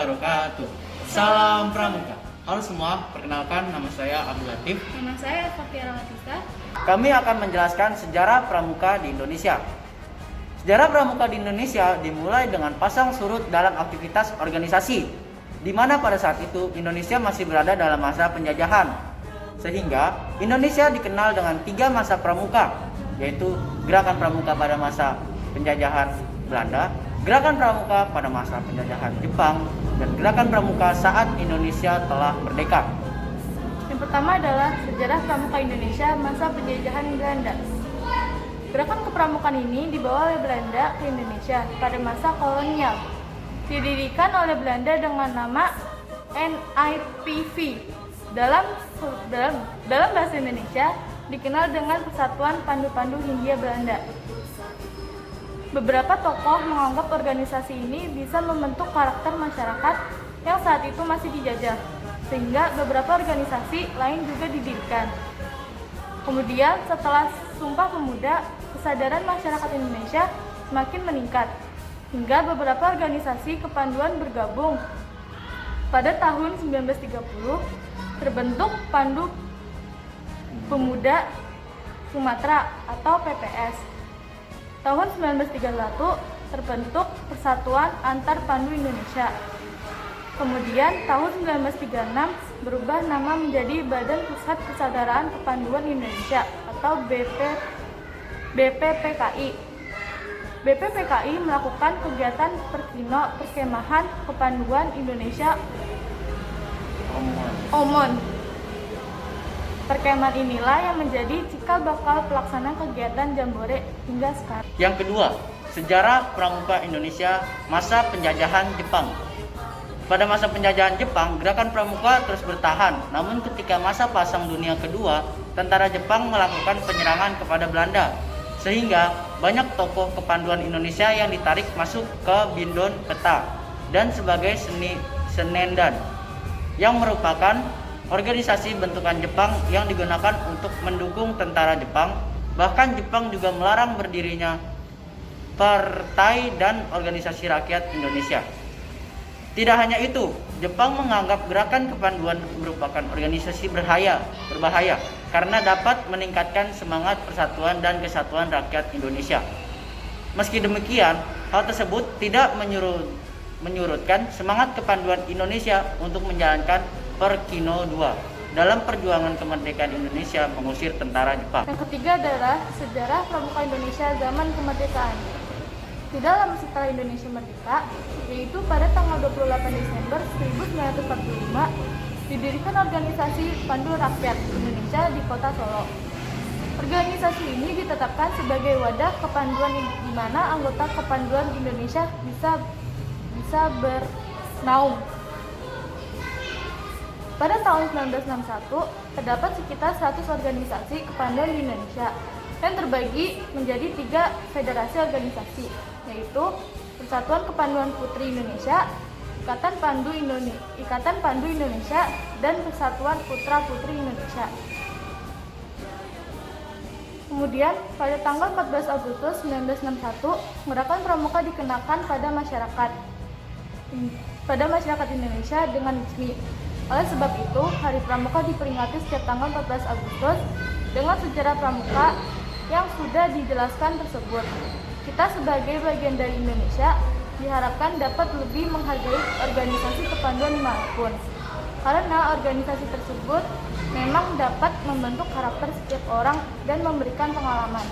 wabarakatuh. Salam Pramuka. Halo semua, perkenalkan nama saya Abdul Latif. Nama saya Fakiara Latisa. Kami akan menjelaskan sejarah pramuka di Indonesia. Sejarah pramuka di Indonesia dimulai dengan pasang surut dalam aktivitas organisasi, di mana pada saat itu Indonesia masih berada dalam masa penjajahan. Sehingga Indonesia dikenal dengan 3 masa pramuka, yaitu gerakan pramuka pada masa penjajahan Belanda, gerakan pramuka pada masa penjajahan Jepang, dan gerakan pramuka saat Indonesia telah merdeka. Yang pertama adalah sejarah pramuka Indonesia masa penjajahan Belanda. Gerakan kepramukaan ini dibawa oleh Belanda ke Indonesia pada masa kolonial. Didirikan oleh Belanda dengan nama NIPV. Dalam bahasa Indonesia dikenal dengan Persatuan Pandu-Pandu Hindia Belanda. Beberapa tokoh menganggap organisasi ini bisa membentuk karakter masyarakat yang saat itu masih dijajah, sehingga beberapa organisasi lain juga didirikan. Kemudian setelah Sumpah Pemuda, kesadaran masyarakat Indonesia semakin meningkat, hingga beberapa organisasi kepanduan bergabung. Pada tahun 1930, terbentuk Pandu Pemuda Sumatera atau PPS. Tahun 1931 terbentuk Persatuan Antar Pandu Indonesia. Kemudian tahun 1936 berubah nama menjadi Badan Pusat Persaudaraan Kepanduan Indonesia atau BPPKI. BPPKI melakukan kegiatan perkemahan kepanduan Indonesia OMON. Perkemahan inilah yang menjadi cikal bakal pelaksanaan kegiatan Jambore hingga sekarang. Yang kedua, sejarah pramuka Indonesia masa penjajahan Jepang. Pada masa penjajahan Jepang, gerakan pramuka terus bertahan. Namun ketika masa Perang Dunia Kedua, tentara Jepang melakukan penyerangan kepada Belanda, sehingga banyak tokoh kepanduan Indonesia yang ditarik masuk ke Bindon Peta dan sebagai Senendan, yang merupakan organisasi bentukan Jepang yang digunakan untuk mendukung tentara Jepang. Bahkan Jepang juga melarang berdirinya partai dan organisasi rakyat Indonesia. Tidak hanya itu, Jepang menganggap gerakan kepanduan merupakan organisasi berbahaya karena dapat meningkatkan semangat persatuan dan kesatuan rakyat Indonesia. Meski demikian, hal tersebut tidak menyurutkan semangat kepanduan Indonesia untuk menjalankan Perkino II dalam perjuangan kemerdekaan Indonesia mengusir tentara Jepang. Yang ketiga adalah sejarah pramuka Indonesia zaman kemerdekaan. Tidak lama setelah Indonesia merdeka, yaitu pada tanggal 28 Desember 1945, didirikan organisasi Pandu Rakyat Indonesia di Kota Solo. Organisasi ini ditetapkan sebagai wadah kepanduan di mana anggota kepanduan Indonesia bisa bernaung. Pada tahun 1961, terdapat sekitar 100 organisasi kepanduan di Indonesia yang terbagi menjadi 3 federasi organisasi, yaitu Persatuan Kepanduan Putri Indonesia, Ikatan Pandu Indonesia, dan Persatuan Putra Putri Indonesia. Kemudian, pada tanggal 14 Agustus 1961, gerakan pramuka dikenakan pada masyarakat Indonesia dengan resmi. Oleh sebab itu, Hari Pramuka diperingati setiap tanggal 14 Agustus dengan sejarah pramuka yang sudah dijelaskan tersebut. Kita sebagai bagian dari Indonesia diharapkan dapat lebih menghargai organisasi kepanduan dimanapun, karena organisasi tersebut memang dapat membentuk karakter setiap orang dan memberikan pengalaman.